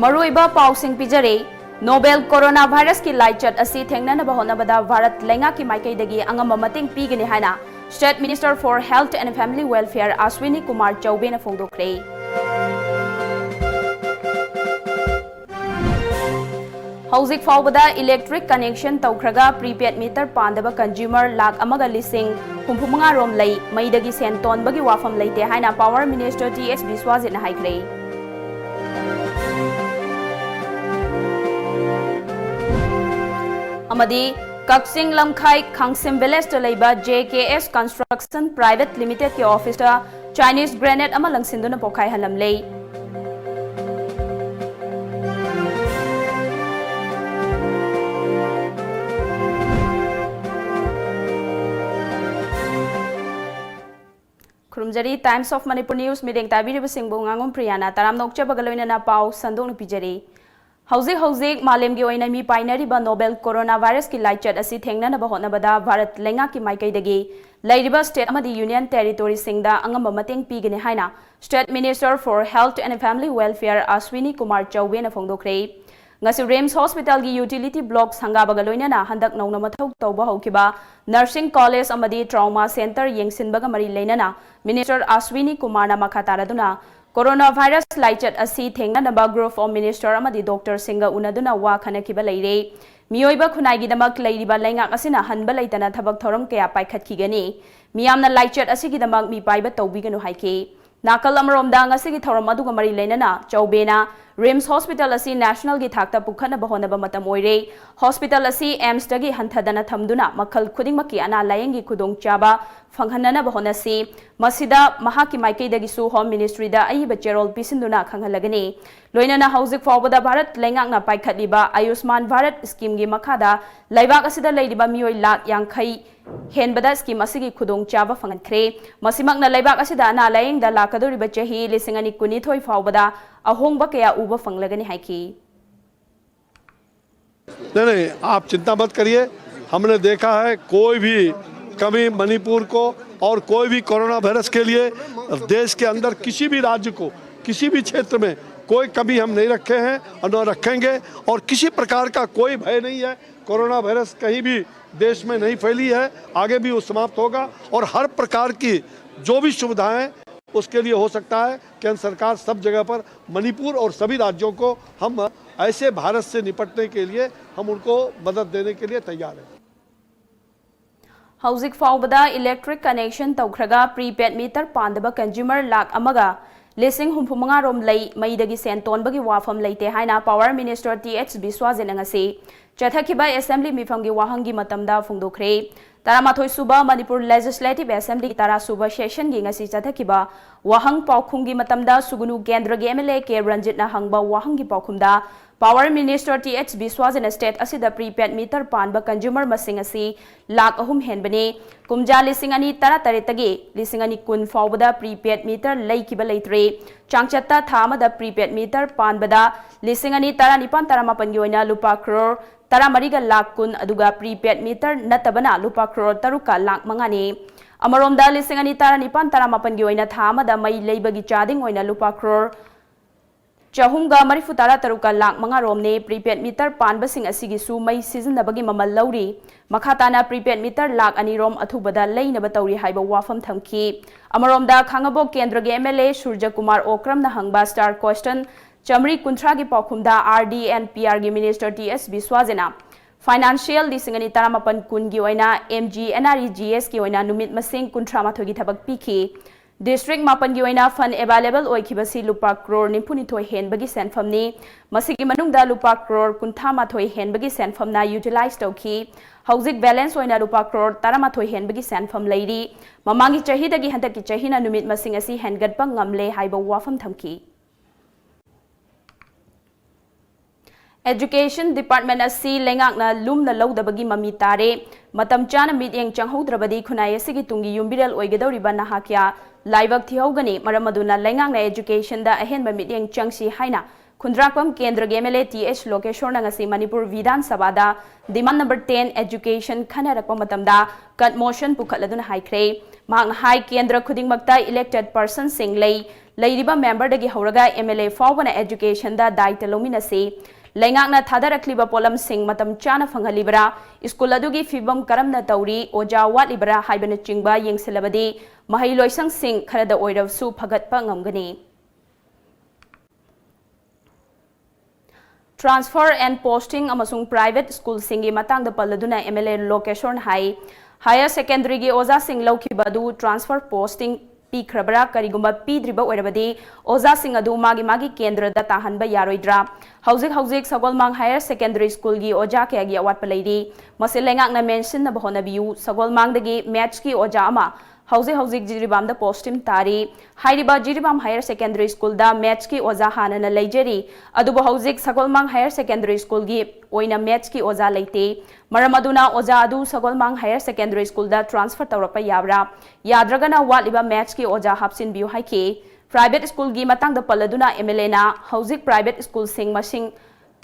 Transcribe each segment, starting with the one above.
मरुइबा पाउसिंग पिजरे novel corona virus की लाइचट असी थेंगननबा होनबदा भारत लेंगा की माइकैदगी अंगम मतेंग पीगनी हाना state minister for health and family welfare Ashwini Kumar चौबेना फोंदोखरे। हौजिक फाउबदा इलेक्ट्रिक कनेक्शन तौखरगा प्रीपेड मीटर पांदबा कंज्यूमर लाख अमगा लिसिंग हुंफुमंगा रोम लई मईदगी सेन तोनबगी वाफम लेते हाइना पावर मिनिस्टर टीएच बिस्वाजिना हाइख्रे। अमदी कक्सिंग लमखाई खांगसिम विलेज लेबा JKS कंस्ट्रक्शन प्राइवेट लिमिटेड के ऑफिस चाइनीज ग्रेनेड अमा लंगसिंदुना पोखाई हलमले। खुरुमजरी टाइम्स ऑफ मणिपुर न्यूज मिडेंग ताबिरिब सिंगबु ngangon प्रियाना ताराम नोकचबगा लोइनना पाउ संदोंग पिजरी। हौजिक मालेम की ओइना मी पाइनरिबा नोबेल कोरोना वायरस की लाइचट असी थेंगननबा होनबदा भारत लेंगा की माइकैदगी लैरिबा स्टेट अमदी यूनियन टेरिटोरी सिंगदा अंगम मतेंग पीगने हाइना state minister for health and family welfare Ashwini Kumar चौबेना फोंदोखरे। ngasi रेम्स हॉस्पिटल की यूटिलिटी ब्लॉक संगाबगा लोइनना हंदक नौना मथौ तौबा हौकिबा नर्सिंग कॉलेज अमदी ट्रॉमा सेंटर येंगसिनबगा मरी लेनना मिनिस्टर अश्विनी कुमार मखा तारदुना कोरोना वायरस लाइचट असी थेंगनबा ग्रुप ऑफ मिनिस्टर अमदी डॉक्टर सिंगा उनदुना वा खनखिबा लैरे। मियोइबा खुनाइगिदमक लैरिबा लैंगाक असिना हनबा लैतना थबक थौरम कया पाइखतखिगनी मियामना लाइचट असिगिदमक मी पाइबा तौबिगनु हाइके। नाकल अमरोमदा ngasi थौरम अदुगा मरी लेनना चौबेना रेम्स हॉस्पिटल असी नेशनल की थाकता पुखनबा होनबा मतम ओइरे। हॉस्पिटल असी एम्स दगी हंथदना थमदुना मखल खुदिंगमकी अना लायंगी खुदोंग चाबा फंगहननबा होनसी मसिदा महाकी माइकैदगिसु होम मिनिस्ट्री दा अइबा चेरोल पिसिंदुना खंगहलगनी। लोइनना हौजिक फाउबदा भारत लेंगाकना पाइखतलिबा आयुष्मान भारत स्कीम की मखादा लैबाक असिदा लैरिबा मियोइ लाख यांखै हेनबदा स्कीम असिगी खुदोंग चाबा फंगनख्रे। मसिमकना लैबाक असिदा अना लायंगदा लाकदोरिबा चही 2019 फाउबदा अहोंगबा कया उबा फंगलगनी हाइकी। नहीं, आप चिंता मत करिए। हमने देखा है कोई भी कमी मणिपुर को और कोई भी कोरोना वायरस के लिए देश के अंदर किसी भी राज्य को किसी भी क्षेत्र में कोई कमी हम नहीं रखे हैं और न रखेंगे और किसी प्रकार का कोई भय नहीं है। कोरोना वायरस कहीं भी देश में नहीं फैली है, आगे भी वो समाप्त होगा और हर प्रकार की जो भी सुविधाएं उसके लिए हो सकता है केंद्र सरकार सब जगह पर मणिपुर और सभी राज्यों को हम ऐसे भारत से निपटने के लिए हम उनको मदद देने के लिए तैयार हैं। हौजिक फाउबदा इलेक्ट्रिक कनेक्शन तौखरगा प्रीपेड मीटर पांदबा कंज्यूमर लाख अमगा लिसिंग हुंफुमंगा रोम लई मईदगी सेन तोनबगी वाफम लेते हाइना पावर मिनिस्टर TH बिस्वाजिना ngasi चथखिबा असेंबली मिफंगी वाहंगी मतमदा फोंदोखरे। तरामाथोई सुबा मणिपुर लेजिस्लेटिव असेंबली तारा सुबा सेशन की ngasi चथखिबा वाहंग पाउखुंगी मतमदा सुगुनु केंद्र के MLA के रंजितना हंगबा वाहंगी पाउखुमदा पावर मिनिस्टर TH बिस्वाजिना स्टेट असिदा प्रीपेड मीटर पानबा कंज्यूमर मसिंग असी लाख अहुम हेनबने कुमजा लिसिंग अनि तरा तरेतगी लिसिंग अनि कुन फाउबदा प्रीपेड मीटर लैकिबा लैत्रे। चांगचत्ता थामदा प्रीपेड मीटर पानबदा लिसिंग अनि तरा निपान तरा मापन की ओइना लुपा करोड़ तरा मरीगा लाख कुन अदुगा प्रीपेड मीटर नतबना लुपा करोड़ तरुका लाख मंगाने। अमरोमदा लिसिंग अनि तरा निपान तरा मापन की ओइना थामदा मई लैबगी चादिंग ओइना लुपा करोड़ चहुंगा मरीफु तारा तरुका लाख मंगा रोमने प्रीपेड मीटर पानबसिंग असिगिसु मई सिजनबगी ममल लौरी। मखाताना प्रीपेड मीटर लाख अनि रोम अथुबदा लैनब तौरी हाइबा वाफम थमखी। अमरोमदा खांगबो केंद्र के MLA Surya Kumar ओक्रमना हंगबा star question चमरी कुंथ्रा की पाखुमदा RD and PR की मिनिस्टर TS बिस्वाजिना फाइनेंशियल लिसिंग अनि तरामापन कुन की ओइना MGNREGS की ओइना नुमित मसिंग कुंथ्रा माथोई की थबक पीखी। डिस्ट्रिक्ट मापन की ओइना फंड अवेलेबल ओइखिबसी लुपा करोड़ 94 हेनबगी सेनफमनी मसिगी मनुंगदा लुपा करोड़ 93 हेनबगी सेनफमना यूटिलाइज तौखी। हौजिक बैलेंस ओइना लुपा करोड़ 13 हेनबगी सेनफम लैरी। ममांगी चहीदगी हंतकी चहीना नुमित मसिंग असि हेनगटपा ngamle हाइबा वाफम थमखी। एजुकेशन डिपार्टमेंट असी लेंगाकना लुमना लौदबगी ममी तारे मतम चाना मिटिंग चंगहौद्रबदी खुनाई असिगी तुंगी युम्बिरल ओइगदौरिबा नहाक्या लाइबक थिहौगनी मरम अदुना लेंगाकना एजुकेशन दा अहेनबा मिटिंग चंगसी हाइना खुंद्राकपम केंद्र के MLA TH Lokeshwar ngasi Manipur Vidhan Sabha दा डिमांड नंबर 10 एजुकेशन खनरकपा मतमदा कट मोशन पुखलदुना हाइख्रे। केंद्र खुदिंगमक्ता इलेक्टेड पर्सन सिंह लई लेरिबा मेंबर दगी हौरगा MLA फावबना एजुकेशन दा दायित्व लौमिनसे लेंगाकना थादरक्लिबा पोलम सिंग मतम चाना फंगलिबरा स्कूल अदुगी फिबम करमना तौरी ओजा वाटलिबरा हाइबना चिंगबा येंगसिलबदी महैलोइसंग सिंग खरदा ओइरवसु फगतपा ngamgani ट्रांसफर एंड पोस्टिंग अमसुंग प्राइवेट स्कूल सिंगी मतंग पल्लदुना MLA location high higher secondary की ओजा सिंग लौखिबदु ट्रांसफर पोस्टिंग पीखरबरा करिगुंबा पीद्रिबा ओइरबदी ओजा सिंग अदु मागी केंद्र दा ताहनबा यारोइद्रा हौजिक सगोलमांग हायर सेकेंडरी स्कूल की ओजा केगी अवाटपा लैरी मसे लेंगाकना मेंशन ना बहोनबियु सगोलमांग दगी मैथ्स की ओजा अमा हौजिक जिरिबाम दा पोस्टिंग तारी हाइरिबा जिरिबाम हायर सेकेंडरी स्कूल दा मैथ्स की ओजा हानना लैजरी अदुबो हौजिक सगोलमांग हायर सेकेंडरी स्कूल की ओइना मैथ्स की ओजा लैते मरम अदुना ओजा अदु सगोलमांग हायर सेकेंडरी स्कूल दा ट्रांसफर तौरपा याबरा याद्रगना वाटलिबा मैथ्स की ओजा हापसिन बियु हाइके प्राइवेट स्कूल की मतंग दा पल्लदुना MLA ना हौजिक प्राइवेट स्कूल सिंग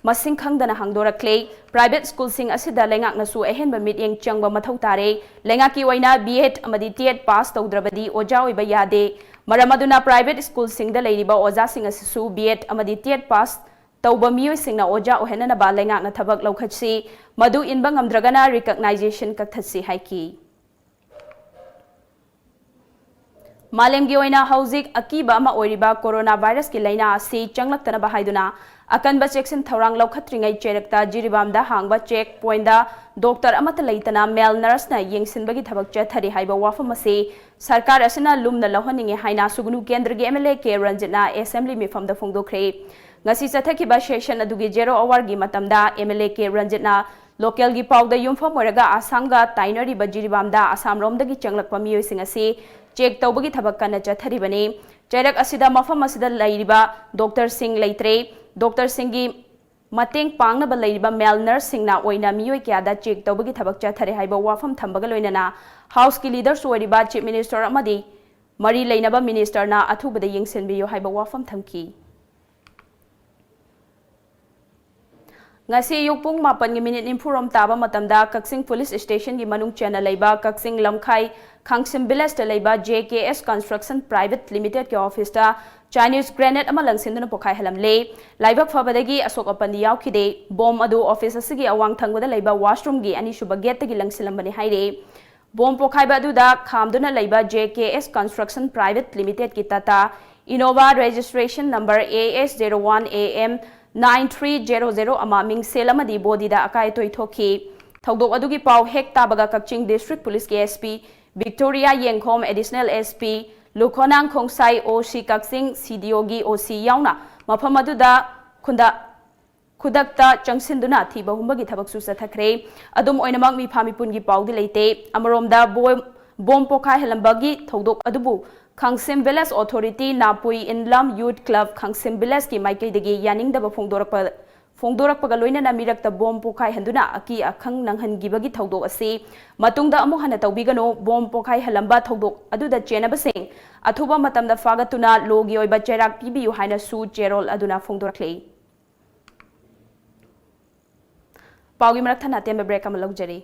मसिंग खंगदना हंगदोरक्ले प्राइवेट स्कूल सिंग असिदा लेंगाकनसु अहेनबा मिटयेंग चंगबा मथौ तारे लेंगाकी ओइना B.Ed अमदी TET पास तौद्रबदी ओजा ओइबा यादे मरम अदुना प्राइवेट स्कूल सिंग दा लैरिबा ओजा सिंग असिसु B.Ed अमदी TET पास तौबा मियोय सिंगना ओजा ओहेननबा लेंगाकना थबक लौखटसी मदु इनबा ngamdragana रिकॉग्नाइजेशन कथसी हाइकी मालेमगी ओइना हौजिक अकीबा अमा ओइरिबा कोरोना वायरस की लाइना असि चंगलक्तनबा हाइदुना अकनबा चेक्सिन थौरांग लौखत्रिङै चेरक्ता जिरिबामदा हांगबा चेक पॉइंटदा डॉक्टर अमत लैतना मेल नर्सना येंगसिनबगी थबक चथरी हाइबा वाफम असे सरकार असना लुमना लौहनिङे हाइना सुगुनु केंद्रगी MLA के रंजना असेंबली मिफमदा फोंदोखरे ngasi chathaki session adugi zero hour gi matamda MLA के रंजना लोकल की पाउदा युमफम ओरगा आसामगा ताइनरी बजिरिबामदा आसाम रोमदगी चंगलकपा मियोइसिंग असे चेक तौबगी थबक कन्ना चथरिबने चैरक असिदा मफम असिदा लैरिबा डॉक्टर सिंह लैत्रे डॉक्टर सिंह की मतेंग पांगनबा लैरिबा मेल नर्स सिंगना ओइना मियोइ क्यादा चेक तौबगी थबक चथरे हाइबा वाफम थंबगा लोइनना हाउस की लीडर्स ओइरिबा चीफ मिनिस्टर अमदी मरी लैनबा मिनिस्टरना अथुबदा येंगसिनबियो हाइबा वाफम थमकी ngasi yukpung mapan gi minute nimfurom taba matamda kaksing police station gi manung chena leiba kaksing lamkhai khangsim village ta leiba JKS construction private limited ki office ta Chinese grenade ama langsinduna pokhai halamle laibak fabadagi asok apandi yaukide bomb adu office asigi awang thangwada leiba washroom gi ani suba gate gi langsilambani haire bomb pokhai ba adu da khamduna leiba JKS construction private limited ki tata Innova registration number AS01AM 9300 अमामिंग सेलमदी बोदीदा अकाय तोइथोखी थौदोक अदुगी पाव हेक ताबगा कक्चिंग डिस्ट्रिक्ट पुलिस के SP Victoria Yengkhom additional SP Lukhonang Khongsai OC Kakching CDO गी OC याउना मफम अदुदा खुदक्ता चंगसिंदुना थीबा हुंबगी थबक सुसथखरे अदुम ओइनमक मिफामिपुनगी पावदी लेते अमरोमदा बोम पोखाय हलंबगी थौदोक अदुबु Khangsim Village Authority Napui Inlam Youth Club Khangsim Village की माइकैदगी यानिंगदबा फोंदोरकपगा लोइनना मिरक्ता बोम पोखाय हंदुना अकी अखंग नंहनगिबगी थौदोक असे मतुंगदा अमु हना तौबिगनो बोम पोखाय हलंबा थौदोक अदुदा चेनबसिंग अथुबा मतमदा फागतुना लोगी ओइबा चेराक पिबियु हाइना सु चेरोल अदुना फोंदोरक्ले पाउगी मरक थना तेम break um लौजरी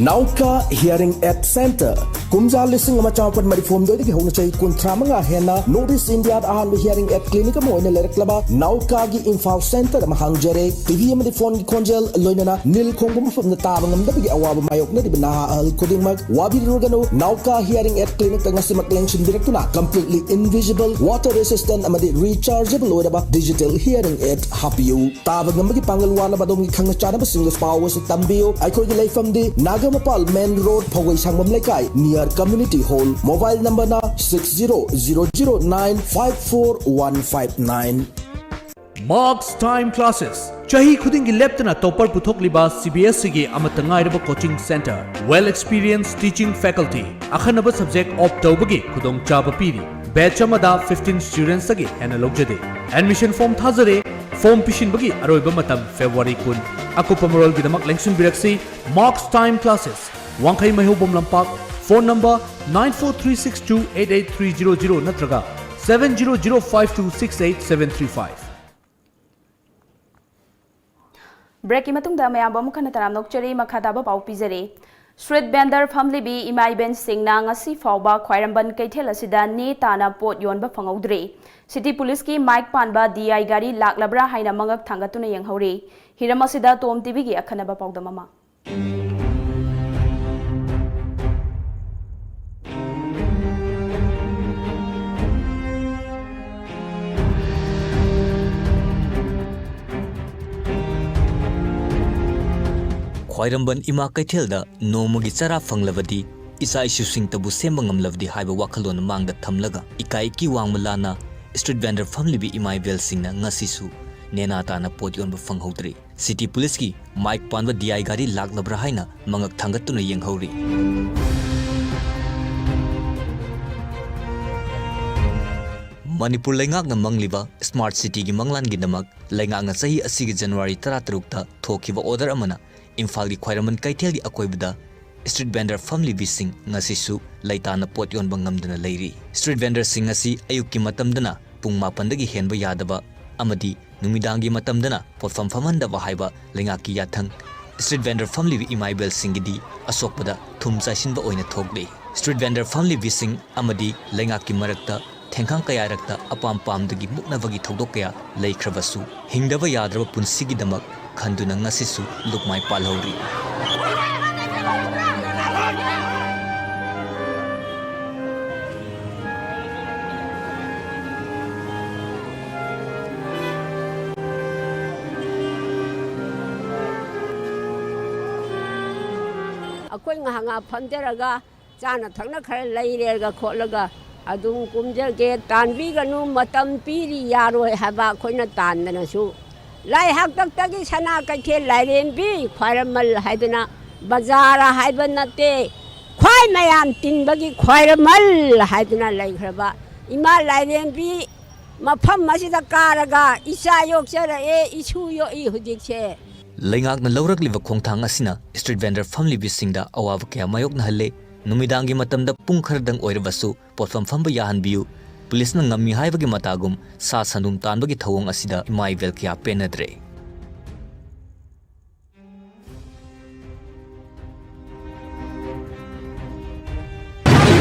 Nauka Hearing Aid Center Kumja lising ama chawpan marifom doi ki hona chai kunthra manga hena Notice India ahan hearing aid clinic mo ina lereklaba Nauka gi Infal Center ma hangjare TV ma di phone gi konjel loinana nil khongum fam na tabang ngam da gi awaba mayok na di bina al koding mag wabi rogano Nauka Hearing Aid Clinic tanga si maklengsin direktuna completely invisible water resistant ama di rechargeable oida digital hearing aid hapiu tabang ngam gi pangalwana badong gi khangna chana ba single power si tambio ai khoi gi leifam di Nagamapal Main Road Phawai Sangmam Lekai near Community Hall mobile number na 6000954159 Marks Time Classes Chahi khuding gi leptana topper puthok liba CBSE gi amatangai raba coaching center well experienced teaching faculty akhanaba subject of tawbagi khudong chaba piri batch amada 15 students agi analogjade admission form thazare form pishin bagi aroiba matam February 10 Akupamarol gidamak lengsun biraksi Marks Time Classes Wangkai Mahubom Lampak phone number 9436288300 natraga 7005268735 break की मतुंगदा मयाम बमुखन तराम नोकचरी मखादाबा पाउ पिजरे Street vendor famlibi imaiben singna ngasi fawba khwairamban kaithel asida ne tana pot yonba phangaudre. City Police ki mic panba DI gari laklabra haina mangak thangatuna yenghori. Hiram asida TOMTV gi akhanaba pawdamama. Khwairamban ima kaithelda nomogi chara phanglawadi isa isu singtabu semba ngamlavdi haiba wakhalon mangda thamlaga ikai ki wangmalana street vendor family bi imai bel singna ngasisu nena tana podyon bu phanghodri City Police ki mic panwa DI gari laklabra haina mangak thangatuna yenghori Manipur lengak na mangliba smart city gi manglan gi namak lengak na sahi asigi January 13 ta thokiba order amana Imphal gi khwairamban kaithel gi akoibda street vendor family bising ngasisu laitana pot yon bangamdana leiri street vendor sing ngasi ayukki matamdana pung 8 dagi henba yadaba amadi numidangi matamdana potfam famanda ba haiba lengaki yathang street vendor family bi imaibel singidi asokpada thumcha sinba oina thokle street vendor family bising amadi lengaki marakta thengkhang kaya rakta apam pamdagi muknabagi thodok kaya leikhrabasu hingdaba yadraba punsigi damak khanduna ngasisu lukmai palhori akoi ngahanga phamderaga chana thangna khara leirega kholaga adum kumjage tanbi ganu matam piri yaroi haba khoina tandana su lai hak tak tagi sana kaithe lairen bi khwairammal haiduna bazara haibanate khwai mayam tinbagi khwairammal haiduna laikhraba ima lairen bi mafam masida karaga isa yokchara isu yo I hujikche Lengak na laurakliba khongthang asina street vendor family bisingda awab kya mayok na halle numidangi matamda pung khardang oirabasu potfam famba yahanbiu police na ngammi haibagi matagum sa sanum tanbagi thawong asida imai vel kya penadre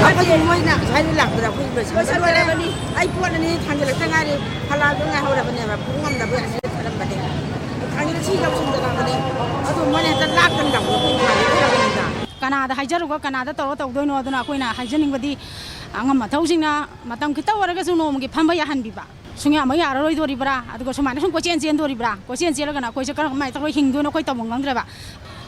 Apa yang nak saya lang pada pun bersama. Saya ni, I pun ni tanggal tengah ni halal tu ngah orang ni, pungam dah buat saya dalam badan. Tanggal sih kau sudah dalam badan. Atau mana terlak kan dah buat. Kanada hajaruga Kanada toro tawdoino aduna koina hajaning badi angam thawsingna matam kita waraga suno mugi phamba ya hanbiba sungya ma yara roi dori bra adugo sumana sung ko chen dori bra ko chen laga na ko je kar mai taw hingdoino ko tawong ngamdreba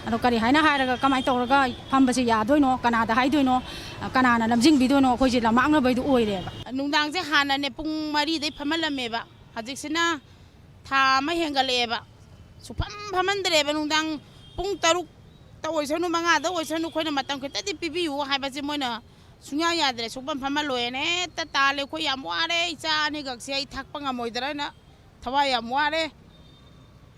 ado kari haina hairaga kamai tawraga phamba se ya doino Kanada haidoino kanana lamjing bidoino ko je lamang na baidu oireba nungdang je hana ne pung mari dei phamalameba hajiksina tha ma hengaleba supam phamandreba nungdang pung taruk Tawisanu mga dawisanu ko na matang kita di pibiu haibasi mo na sunya yadre supam pamaloene tatale ko yamware isa ni gagsi ay takpang amoy dara na tawa yamware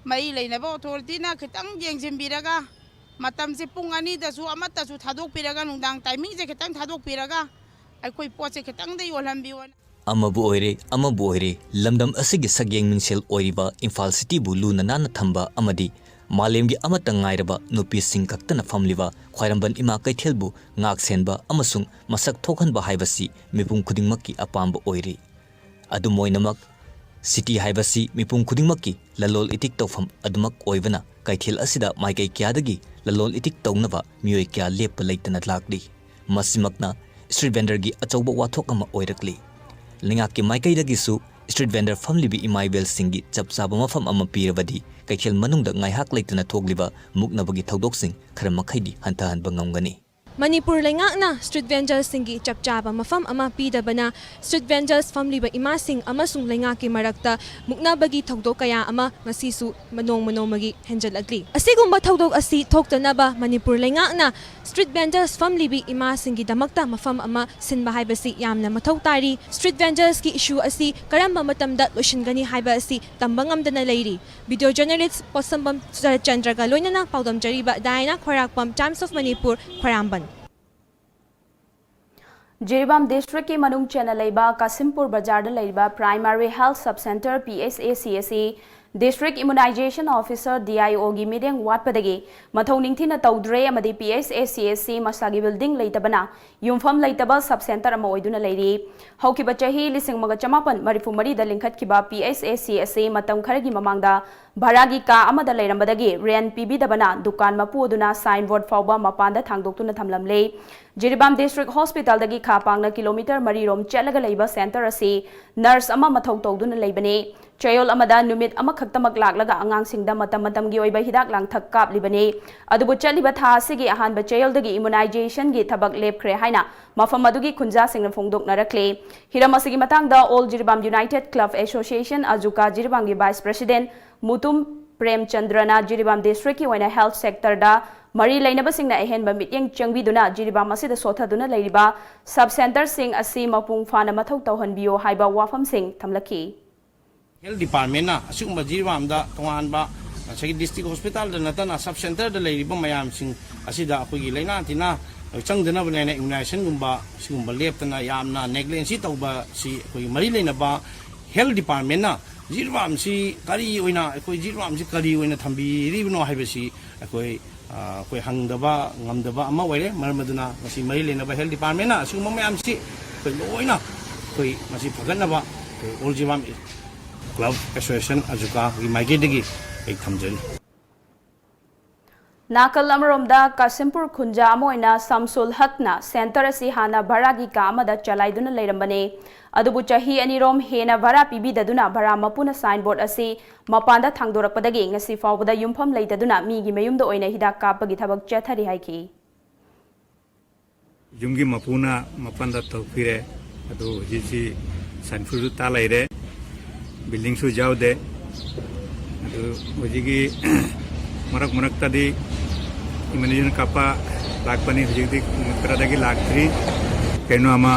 mailay na ba authority na kitang jengsim biraga matam si pungani dasu amata su thadok piraga nungdang timing je kitang thadok piraga ay koy po se kitang de yolam biwan amabu oire lamdam asigi sagyeng minsel oiriba Imphal city bu luna nana thamba amadi Malemgi amata ngairaba nupi sing kaktana famliba khwairamban ima kaithelbu ngak senba amasung masak thokhanba haibasi mipum khudingmakki apamba oiri adu moinamak city haibasi mipum khudingmakki lalol itik tawfam adumak oibana kaithel asida maikai kyadagi lalol itik tawnaba mioi kya lepa leitana lakli masimakna street vendor gi achauba wathok ama oirakli lingaki maikai dagi su street vendor family bi imaibel singi chapsaba mafam ama pirabadi Kaikhel manungda ngaihak leitana thogliba muknabagi thodok-sing khara makhaidi hantahanba ngamgani Manipur lengak na street vendors singi chapchaba mafam ama pidabana street vendors family ba imasing amasung lengaki marakta muknabagi thodok kaya ama ngasisu manong-manomagi henjalagli asigumba thodok asi thoktanaba Manipur lengak na street vendors family bi imasingi damakta mafam ama sinba haibasi yamna mathau tari street vendors ki issue asi karamba matamda loishingani haiba asi tambangamdana leiri video journalist Posambam Chandra Galoina Paudam Jariba Daina Khwarakpam Times of Manipur Khwaramban Jiribam district ki manung channel leiba Kasimpur Bazar da leiba Primary Health Sub Center PSACSE District Immunization Officer DIO gi mideng watpadagi mathau ningthina tawdre amadi PHACSC masagi building leitabana yumfam leitaba sub center ama oiduna leiri haukiba chahi lising maga chamapan marifu mari da lingkhat kiba PHACSC matam kharagi mamangda bharagi ka amada leirambadagi ren PB dabana dukan mapu aduna signboard fawba mapanda thangdoktuna thamlamle Jiribam District Hospital dagi kha pangna kilometer mari rom chelaga leiba center asi nurse ama mathau tawduna leibane Chayol amada numit ama khaktamak laklaga angang singda matam gi oiba hidak lang thak kap libane adubu chaliba tha sigi ahan ba chayol dagi immunization gi thabak lepkhre haina mafam adugi khunja singna phongdok narakle hiram asigi matangda All Jiribam United Club Association ajuka Jiribam gi Vice President Mutum Prem Chandrana Jiribam District ki oina health sector da Mari lainaba singna ehen ba mityeng changbiduna Jiribam asida sothaduna leiriba sub center sing asi mapung fana mathau tawhanbiyo haiba wafam sing thamlaki Health Department na asugba Jiribam da tongan ba sa district hospital da natana sub center da leiriba mayam sing asida akogi laina tina changdana bana immunization gumba sigumba leptana yamna negligence tawba si akoi mari laina ba Health Department na Jiribam si kari oina akoi Jiribam si kari oina thambi ribno haibasi akoi akoi hangdaba ngamdaba ama waire marmaduna masi mari laina ba Health Department na asugma mayam si akoi loina akoi masi phaganna ba All Jiribam Club Association ajuka gi degi ek thamjani Nakal Amaromda Kasimpur Khunja amoina Samsul Hakna Center asi hana Bharagi ka amada chalaiduna leirambane adubu chahi anirom hena bhara pibidaduna bhara mapuna signboard asi mapanda thangdorakpadagi ngasi fawbada yumpham leitaduna migi mayumda oina hidak kapagi thabak chathari haiki yumgi mapuna mapanda thokire adu hiji sanfuru ta laire building su jaude adu hojigi marak tadi immunization kapa lakpani hojigi pradagi lakri kaino ama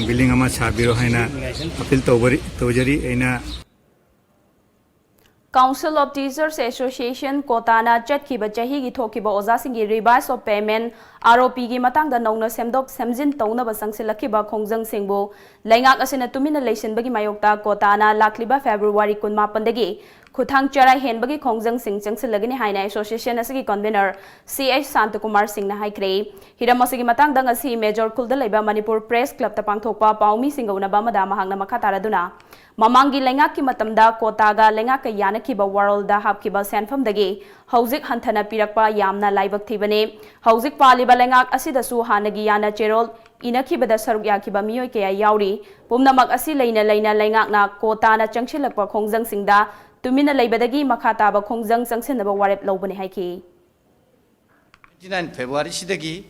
building ama chabiro haina appeal tawjari aina Council of Teachers Association Kotana Chatkiba Chahi gi thokiba oza singi revise of payment ROP gi matangda nauna semdok semjin tawna ba sangsilakiba khongjang singbo laingak asina tumina leisin bagi mayokta Kotana lakliba February 18 dagi Kuthang Chara Henbagi Khongjang Singh Changsilagani Haina Association asigi convener CH Santakumar Singh na haikre Hiramasigi matang dang asi Major Kulda Laiba Manipur Press Club tapangthokpa Paumi Singhauna bamada mahangna makha taraduna Mamangi lengak ki matamda Kotaga lengak ka yanakiba world da hapkiba senfam dagi Hauzik hanthana pirakpa yamna laibak thibane Hauzik paliba lengak asidasu hanagi yana cherol inakibada saruk yakiba miyoi kaya yauri pumnamak asi leina lengak na Kotana changsilakpa Khongjang Singhda Tumina laibadagi makhataba khongjang changsinaba warep lobani haiki 29 February sidagi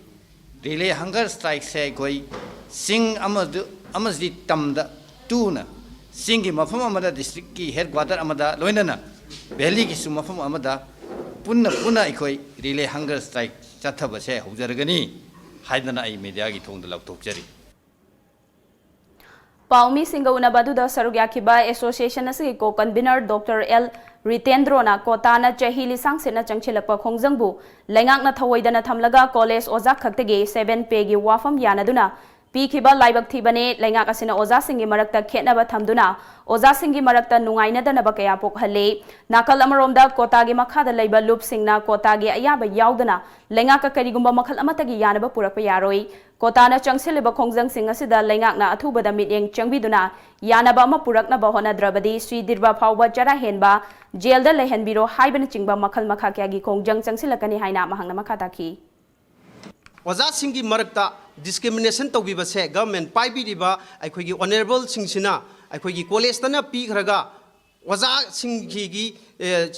relay hunger strike se koi sing amazdi tamda tuna singi mafam amada district ki headquarter amada loinana valley ki sumafam amada punna ikoi relay hunger strike chathaba se haujaragani haidana ai media gi thongda laktokjari Paumi Singhauna Baduda Sarugyakiba Association asigi ko convener Dr. L. Ritendrona Kotana Chahili Sangsina Changchilakpa Khongjangbu Lengak na Thawoidana Thamlaga College Oza Khaktagi 7 pegi wafam yanaduna Pikiba laibak thibane lengak asina oza singi marakta khetnaba thamduna oza singi marakta nungainadana bakaya pokhalle nakal amaromda Kotagi makhada laiba loop singna Kotagi ayaba yaudana lengak karigumba makhal amatagi yanaba purakpa yaroi Kotana changsileba khongjang sing asida lengak na athubada mityeng changbiduna yanaba ama puraknaba honadrabadi Sri Dirba phawba chara henba jailda lehenbiro haibana chingba makhal makha kyagi khongjang changsilakani haina mahangna makha taki Oza singi marakta discrimination tawbiba se government paibiriba aikoigi honorable singsina aikoigi college tana pikhraga oza singi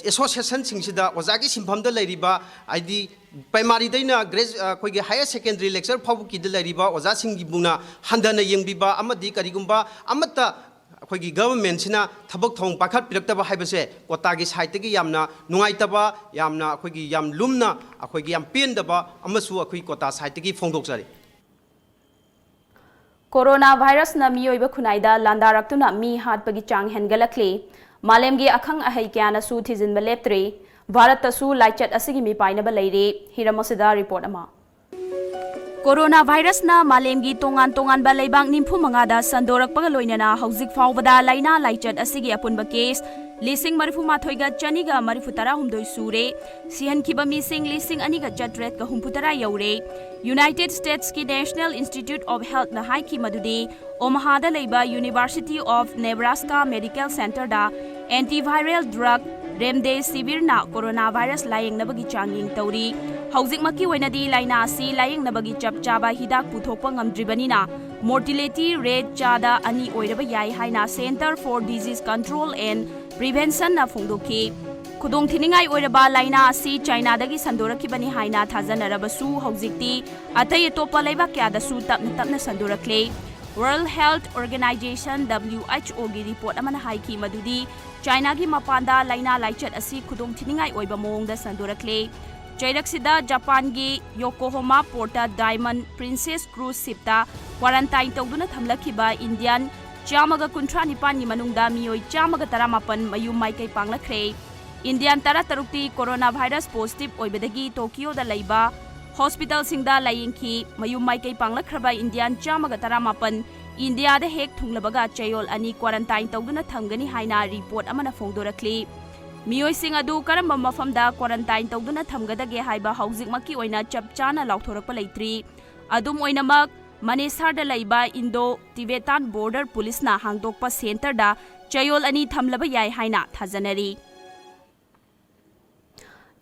association singsida oza gi simfamda lairiba aidi primary daina grade aikoigi higher secondary lecture phabuki de lairiba oza singi bungna handana yengbiba amadi karigumba amata aikoigi government sina thabak thong pakhat piraktaba haibase Kotagi side gi yamna nungaitaba yamna aikoigi yam lumna aikoigi yam pendaba amasu akoi Kota side gi phongdokjari Coronavirus na miyoiba khunaida landaraktuna mi hatpagi chang hengalakli malemgi akhang ahai kyana su thijinba leptre Bharat tasu laichat asigi mi painaba leire hiramasida report ama Coronavirus na malemgi tongan ba leibang nimfu mangada sandorakpaga loinana hauzik fawbada laina laichat asigi apunba case लीसिंग मरिफु माथोइगा चनिगा मरिफु तरा हुमदोई सूरे सिहन किबा missing leasing अनिगा चट्रेट का हुमफु तरा you're United states की नेशनल इंस्टीट्यूट ऑफ हेल्थ ना हाई की मदुदी ओमाहादा लेबा university of Nebraska medical centre दा एंटीवायरल ड्रग रेमडेसिविर ना कोरोना वायरस लायंगनबगी चांगिंग तौरी हौजिकमकी ओइनादी लाइना असि लायंगनबगी चपचाबा हिदाक पुथोकपा ngamdribanina mortality rate chada ani oiraba yai haina Center for Disease Control and Prevention na phongdoki khudong thiningai oiraba laina asi China dagi sandorakibani haina thajanarabasu haujikti atai topa leiba kyada su tapna sandorakle World Health Organization WHO gi report amana haiki madudi China gi mapanda laina laichat asi khudong thiningai oiba mongda sandorakle Chaidaksida Japan gi Yokohama Porta Diamond Princess Cruise Ship ta quarantine tawduna thamlakiba Indian chamaga kunthra nipan ni manungda mioi chamaga taramapan mayum maikai panglakre Indian tara tarukti coronavirus positive oibadagi Tokyo da leiba hospital singda layingki mayum maikai panglakraba Indian chamaga taramapan India da hek thunglabaga chayol ani quarantine tawduna thamgani haina report amana phongdorakli मियोई सिंह अदु करम मफमदा quarantine तौदुना थमगदगे हाइबा हौजिकमकी ओइना चपचाना लाउथोरकपा लैत्री अदुम ओइनामक मनेसारदा लैबा इंडो तिबेतान बॉर्डर पुलिसना हांगदोकपा सेंटरदा चयोल अनि थमलबा याय हाइना थाजनरी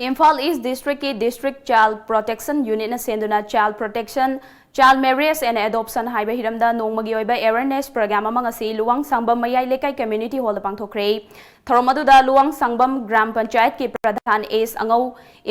इम्फाल ईस्ट डिस्ट्रिक्ट की डिस्ट्रिक्ट चाइल्ड प्रोटेक्शन यूनिट ना सेंदुना child protection child marriage and adoption हाइबा हिरमदा नोंगमगी ओइबा अवेयरनेस प्रोग्राम अमंग असि लुवांग सांबम मयाई लेकाई कम्युनिटी हॉल पांगथोखरे थरोमदुदा लुवांग सांबम ग्राम पंचायत के pradhan S अंगौ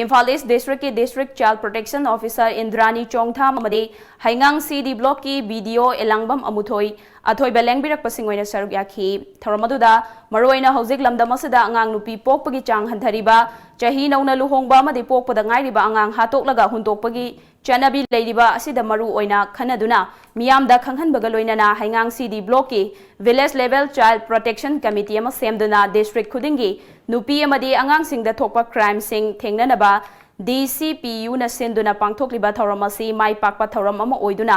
Imphal East district की district child protection officer Indrani Chongtham अमदि हाइंगांग सीडी ब्लॉक की बीडीओ एलांगबम अमुथोई अथोइबा लेंगबिरकपसिंग ओइना सरुक याखी थरोमदुदा मरोइना हौजिक लमदमसदा अंगांग नुपी पोकपगी चांग हंथरिबा चाही नौना लुहोंगबा अमदि पोकपदा गाइरिबा अंगांग हातोकलगा हुंतोकपगी चनबी लेरिबा असिदा मरु ओइना खनदुना मियामदा खंगहनबगा लोइनाना हाइंगांग सीडी ब्लॉक की village level child protection committee अमा सेमदुना district खुदिंगी नुपी अमदि अंगांग सिंगदा थोकपा crime Singh थेंगननबा DCPU na senduna pangthokliba thoram asi mai pakpa thoram ama oiduna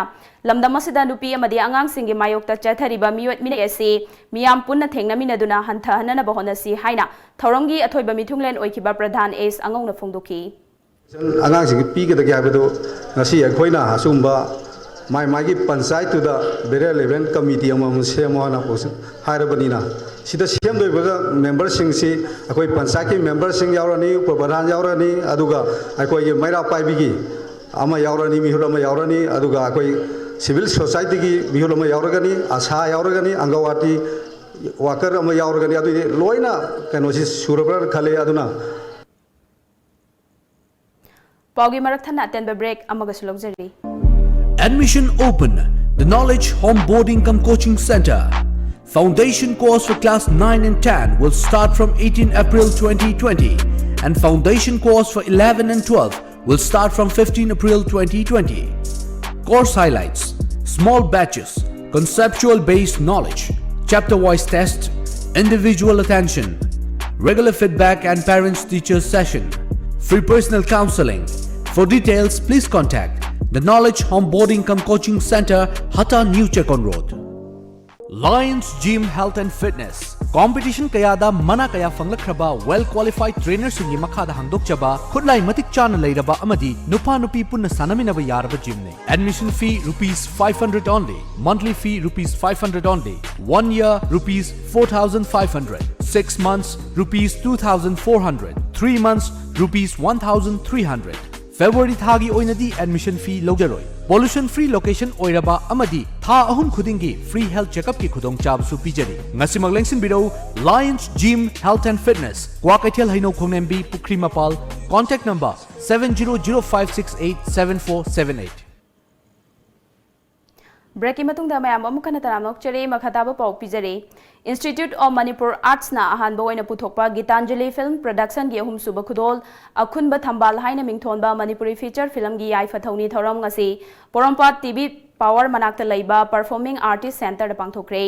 lamdam asida nupi amadi angang singi mayokta chathariba miyot mine ase miyam punna thengnaminaduna hantha hanana bahonasi haina thoramgi athoiba mithunglen oikiba pradhan S angongna phongdoki angang singi pigada gyabado ngasi akhoina hasumba mai gi panchayat tu da bere level committee ama semo na pos hairabanina sida sem doi baga member sing si akoi panchayat ki member sing yaurani pradhan yaurani aduga akoi ge maira paibi gi ama yaurani mihulama yaurani aduga akoi civil society ki mihulama yauragani asha yauragani angawati worker ama yauragani adu loina kanosi surabra khale aduna Paugi marakthana atenba break amaga sulokjari Admission open. The Knowledge Home Boarding Cum Coaching Center. Foundation course for class 9 and 10 will start from 18 April 2020 and foundation course for 11 and 12 will start from 15 April 2020. Course highlights: small batches, conceptual based knowledge, chapter wise test, individual attention, regular feedback and parents teachers session, free personal counseling. For details, please contact The Knowledge Home Boarding Cum Coaching Center, Hata New Chekon Road. Lions Gym Health and Fitness. Competition kayada mana kaya fanglakhraba well qualified trainers singi makhada hangdokchaba khudlai matik chana leiraba amadi nupa nupi punna sanaminaba yaraba gym ne. Admission fee ₹500 only. Monthly fee ₹500 only. 1 year ₹4,500. 6 months ₹2,400. 3 months ₹1,300. February thagi oinadi admission fee logeroi. Pollution free location oiraba amadi tha ahun khudingi free health checkup ki khudong chabsu pijari. Ngasimag lengsin biro Lions Gym Health and Fitness. Kwakaithel haino khongnembi Pukri Mapal. Contact number 7005687478. Break matungda mayam amukana taramnok chare makhataba pau pijare Institute of Manipur Arts na ahanba oina puthokpa Gitanjali Film Production gi ahum suba khudol akhunba thambal haina mingthonba Manipuri feature film gi yai fathauni thoram ngasi Porompat TV Power Manakta Laiba Performing Artist Center da pangthokre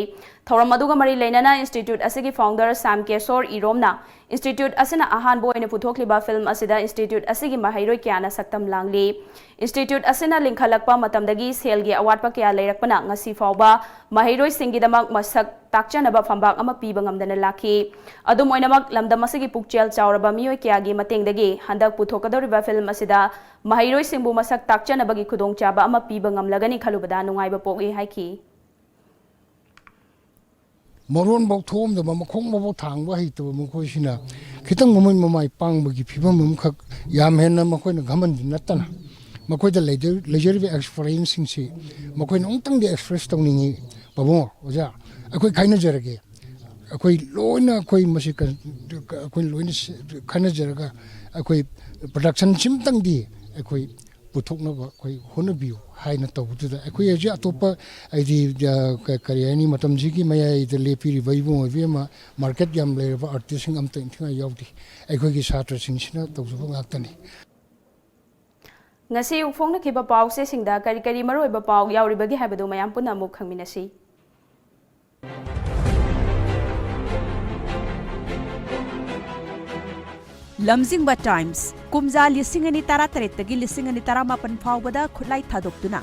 thoram aduga mari leinana Institute asigi founder Sam Kesor Iromna Institute asina ahanba oina puthokliba film asida Institute asigi mahairoi kyana saktam langli Institute asina lingkhalakpa matamdagi selgi awatpa kya leirakpana ngasi fawba mahairoi singgidamak masak takchanaba fambak ama piba ngamdana lakhi adum oinamak lamdam asigi pukchel chawraba mioi kyagi matengdagi handak puthokadoriba film asida mahairoi singbu masak takchanabagi khudongchaba ama piba ngamlagani khalubada nungaiba pogi haiki Moron bok thom da makhong bok thang ba hi to mkhoi sina khitang mamai pang bagi phibam mkhak yam hen na mkhoi na gaman natana mkhoi da leisure experience sing si mkhoi nong tang de express tong ni babong oja akoi khaina jarage akoi loina akoi masi ka akoi loina khaina jaraga akoi production chim tang di akoi puthok na akoi hona biu haina to bu da akoi aja atopa aidi kariani matam ji ki maya ide lepi ri baibo ma market yam le ba artist sing am teng thinga yawdi akoi gi satra sing sina to bu ngaktani ngasi ufong na kiba paw se singda kari kari maroi ba paw yauri bagi habadu mayam puna muk khangminasi Lamjingba Times kumza lisingani tara taretagi lisingani tara mapan fawbada khulai thadokduna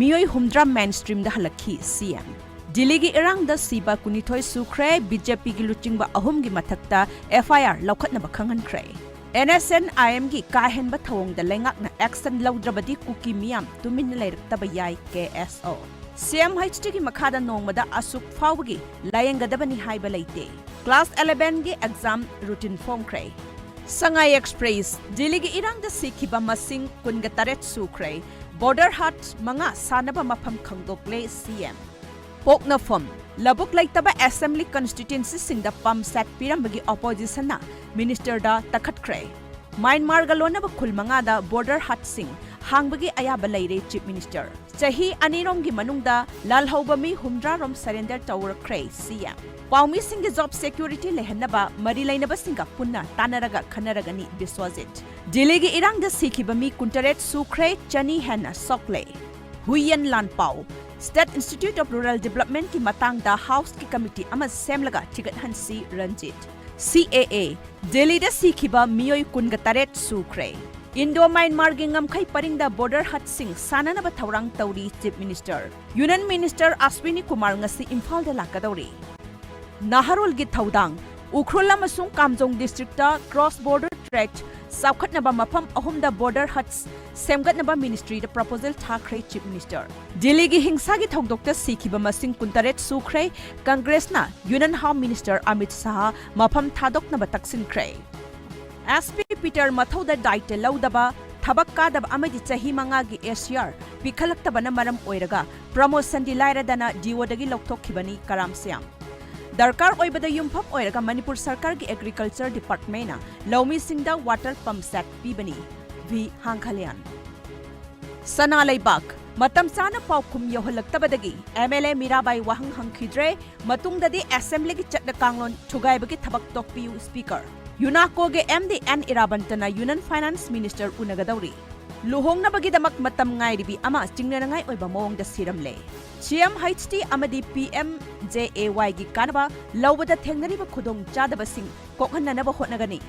miyoi humdram mainstream da halakhi CM Delhi gi irang da siba kunithoi sukre BJP gi luchingba ahum gi mathakta FIR laukhatna ba khangan kre NSN IM gi kahen ba thawong da lengak na action laudrabadi kuki miyam tumin leirakta ba yai KSO CM HT gi makhada nongmada asuk fawgi layenggadabani haiba leite class 11 gi exam routine form kre Sangai Express, Delhi gi irang da sikhiba masing kunga taret sukre, border hut manga sanaba mapam khangdokle CM. Pokna form, labuk laitaba assembly constituency singda pam set pirambagi opposition na minister da takhat kre. Myanmar galona ba khulmanga da border hut sing hangbagi ayaba leire chief minister. Chahi anirom gi manungda lalhauba mi humdra rom surrender tower kre CM. Paumi singi job security lehanaba mari lainaba singa punna tanaraga khanaragani biswajit Delhi gi irang da sikhiba mi kuntaret sukre chani hena sokle Huyen Lan Pau State Institute of Rural Development ki matang da house ki committee ama semlaga tigat hansi Ranjit CAA Delhi da sikhiba miyoi kunga taret sukre Indo Myanmar gi ngamkhai paringda border hut sing sanana ba thawrang tauri chief minister Union Minister Ashwini Kumar ngasi Imphal da lakadori Naharol gi thaudang Ukhrul amasung Kamjong district ta cross border tract saukhatnaba mafam ahumda border huts semgatnaba ministry da proposal thakre chief minister Delhi gi hingsa gi thokdok ta sikhiba masing kuntaret sukre Congress na Union Home Minister Amit Shah mafam thadoknaba taksin kre SP Peter Mathauda daite laudaba thabak kadab amadi chahi manga gi SR pikhalakta bana maram oiraga promotion di lairadana DO dagi lokthokkhibani karam siam Darkar oibada yumphap oiraga Manipur Sarkar gi Agriculture Department na Laumi Singda water pump set pibani V Hangkhalian Sana Laibak matam sana paukum yohalaktabadagi MLA Mirabai Wahang Hangkhidre matungdadi assembly gi chatna kanglon thugaibagi thabak tokpiu speaker Yunako ge MDN Irabantana Union Finance Minister unagadawri Luhongna bagidamak matam ngairibi ama chingnanangai oiba mawong da siramle CM HT amadi PM JAY gi kanaba lawbada thengnariba khudong chadabasing kokhananaba hotnagani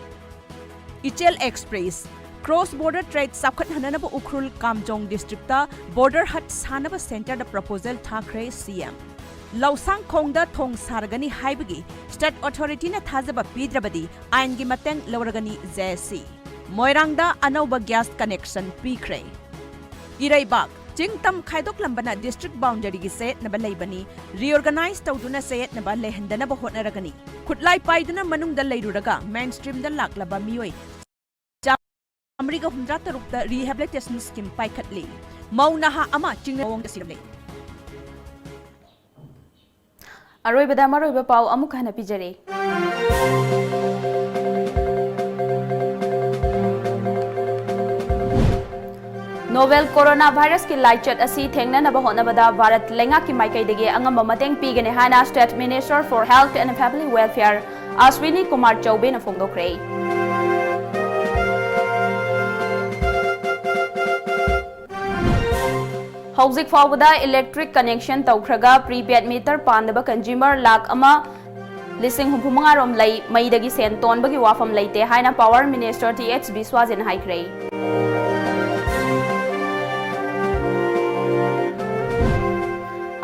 Ichel Express cross border trade sakhat hananaba Ukhrul Kamjong district ta border hut sanaba center da proposal thakre CM Lausang khongda thong sargani haibagi state authority na thazaba pidrabadi ain gi mateng lawragani JSC Moirangda anauba gas connection pikre Iraibak Jingtam Khaidok Lambana district boundary gi set na balaibani reorganize tawduna set na balehendana ba hotnaragani Khutlai paiduna manungda leiruraga mainstream da laklaba mioi Amriga humdra tarukta rehabilitation scheme paikhatli Maunaha ama chingnawong da siramle Aroibada maroiba paw amuk hana pijare Novel coronavirus ki laichat asi thengna na bahonabada Bharat lenga ki maikai angamba mateng pigane hana State Minister for Health and Family Welfare Ashwini Kumar Choube na phongdokre Houzik fawda electric connection tawkhraga prepaid meter pandaba consumer lakh ama lising humpumanga rom lai maidagi sen tonbagi wafam laite haina Power Minister TH Biswajin haikre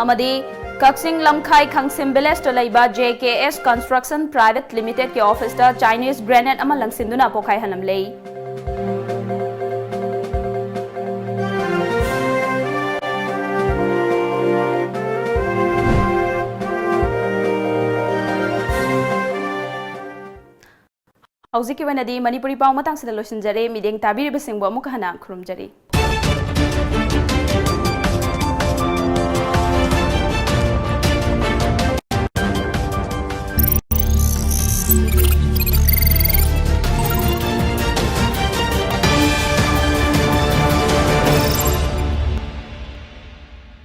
amadi Kaksing Lamkhai Khangsim Village to laiba JKS Construction Private Limited ke office da Chinese grenade ama langsinduna pokai hanam lei. Hauzik ki wanadi Manipuri pau matang sida losinjare mideng tabiri besingbo amuk hana khurumjari.